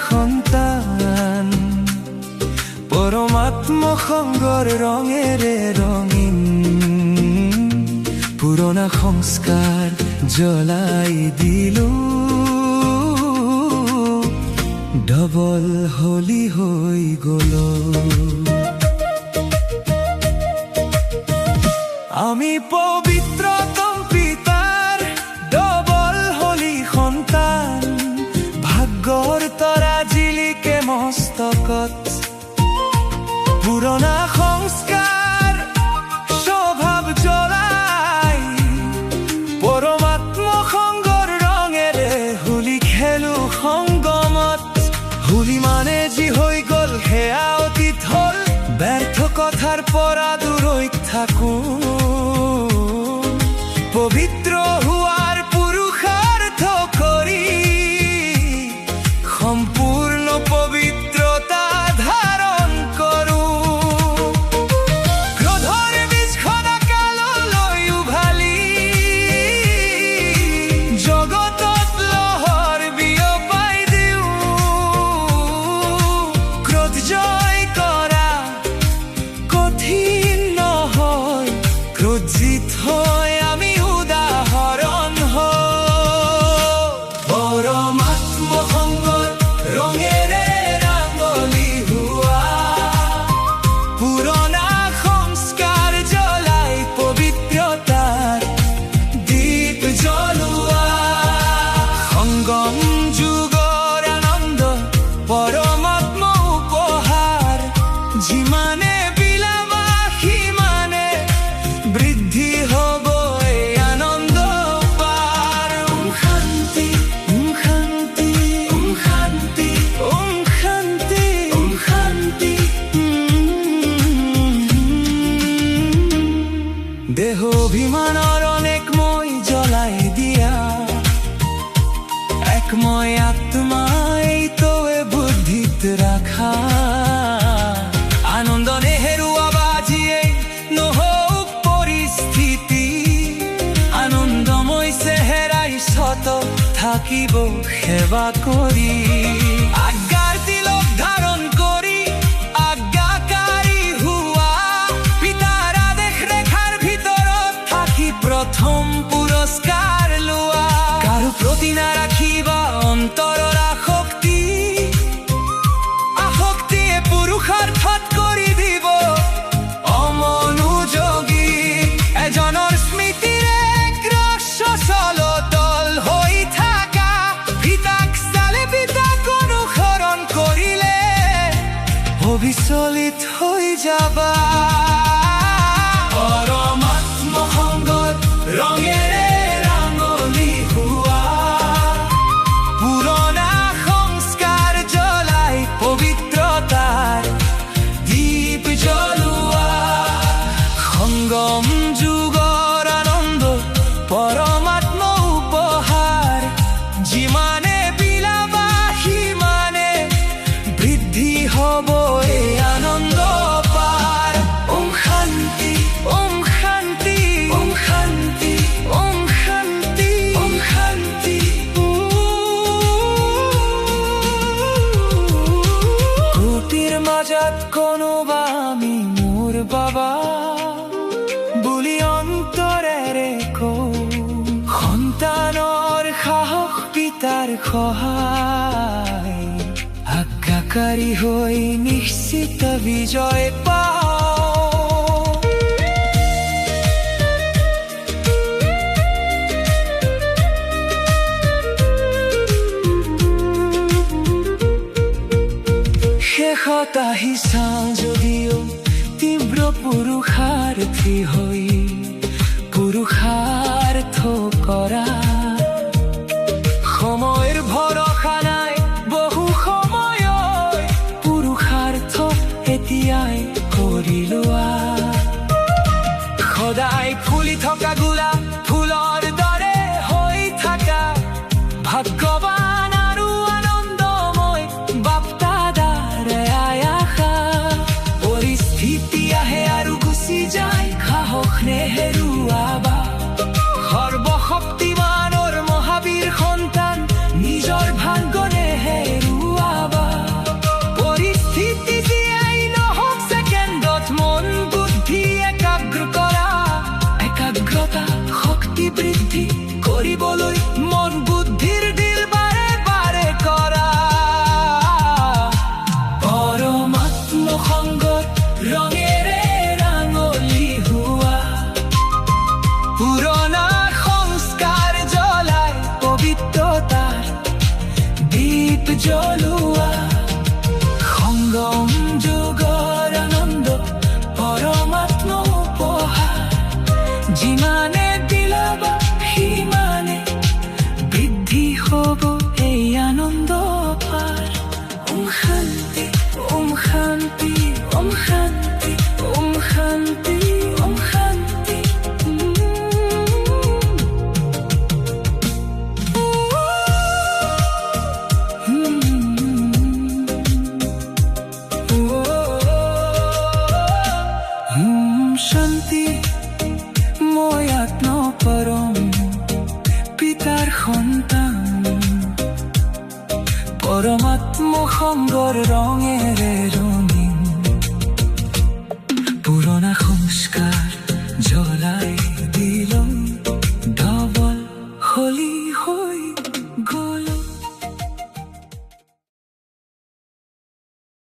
সন্তান, পৰমাত্ম সংগৰ ৰঙেৰে ৰঙীন, পুৰণা সংস্কাৰ জ্বলাই দিলো, ডবল হোলি হৈ গ'ল। আমি পবিত্ৰতম পিতাৰ ডবল হোলি সন্তান, ভাগ্যৰ তৰা জিলিকে মস্তকত, পুৰণা সংস্কাৰ স্বভাৱ জ্বলাই, পৰমাত্ম সংগৰ ৰঙেৰে হোলী খেলো সংগমত। হোলী মানে যি হৈ গ'ল সেয়া অতীত হ'ল, ব্যৰ্থ কথাৰ পৰা দূৰৈত থাকো, পবিত্ৰ হোৱাৰ পুৰুষাৰ্থ কৰি সম্পূৰ্ণ পবিত্ৰতা ধাৰণ কৰো। ক্ৰোধৰ বীজ সদাকাললৈ উভালি, জগতত লহৰ বিয়পাই দিওঁ, ক্ৰোধ জয় কৰা কঠিন নহয়, ক্ৰোধিত হৈ আমি উদাহৰণ হওঁ। পৰমাত্ম সংগৰ ৰঙেৰে ৰাঙলী হোৱা, পুৰণা সংস্কাৰ জ্বলাই পবিত্ৰতাৰ দীপ জ্বলোৱা, সংগম যুগৰ আনন্দ পৰমাত্ম উপহাৰ, যিমানে বিলাবা সিমানে বৃদ্ধি হ'ব এই আনন্দ পাৰ। ওম শান্তি, ওম শান্তি, ওম শান্তি, ওম শান্তি, ওম শান্তি। দেহ অভিমানৰ অনেক মই জ্বলাই দিয়া, একময় আত্মাই তোৱে বুদ্ধিত ৰাখা, আনন্দ নেহেৰুৱাবা যিয়ে নহওক পৰিস্থিতি, আনন্দময় চেহেৰাই সত থাকিব সেৱা কৰি, আজ্ঞাৰ তিলক ধাৰণ কৰি আজ্ঞাকাৰী হোৱা, পিতাৰ আদেশ ৰেখাৰ ভিতৰত থাকি প্ৰথম পুৰস্কাৰ লোৱা, কাৰো প্ৰতি নাৰাখিবা অন্তৰৰ আসক্তি, আসক্তিয়ে পুৰুষাৰ্থত কৰি দিব অমনোযোগী, এজনৰ স্মৃতিৰে গ্ৰস্বচলতল হৈ থাকা, পিতাক চালে পিতাক অনুসৰণ কৰিলে অবিচলিত হৈ যাবা। পৰমাত্ম সংগত ৰঙেৰে ৰাঙলী হোৱা, পুৰণা সংস্কাৰ জ্বলাই পবিত্ৰতাৰ দীপ জ্বলোৱা, সংগম যুগৰ আনন্দ পৰমাত্ম উপহাৰ, যিমানে বিলাবা সিমানে বৃদ্ধি হ'ব এই আনন্দ পাৰ। ওম শান্তি, ওম শান্তি, ওম শান্তি, ওম শান্তি, ওম শান্তি। কোটিৰ মাজত কোনোবা আমি মোৰ বাবা বুলি অন্তৰেৰে কওঁ, সন্তানৰ সাহস পিতাৰ সহায়, আজ্ঞাকাৰী হৈ নিশ্চিত বিজয় পাওঁ। শেষত আহি চাওঁ যদিও তীব্ৰ পুৰুষাৰ্থী হৈ, পুৰুষাৰ্থ কৰা সময়ৰ ভৰসা নাই, বহু সময়ত পুৰুষাৰ্থ এতিয়াই কৰি লোৱা, সদায় ফুলি থকা গোলাপ ফুলৰ দৰে হৈ থাকা, ভাগ্যৱান আৰু আনন্দময় বাপ দাদাৰ আশা, পৰিস্থিতি আহে আৰু গুচি যায়, সাহস নেহেৰুৱাবা, সৰ্বশক্তিমানৰ মহাবীৰ সন্তান নিজৰ ভাগ্য নেহেৰুৱাবা। চলোৱা সংগম যুগৰ আনন্দ পৰমাত্ম উপহাৰ যিমানে বিলাবা সিমানে বৃদ্ধি হ'ব এই আনন্দ পাৰ ওম শান্তি ওম শান্তি ওম শান্তি ওম শান্তি ওম শান্তি শান্তি মই আত্ম পৰম পিতাৰ সন্তান পৰমাত্ম সংগৰ ৰঙেৰে ৰঙ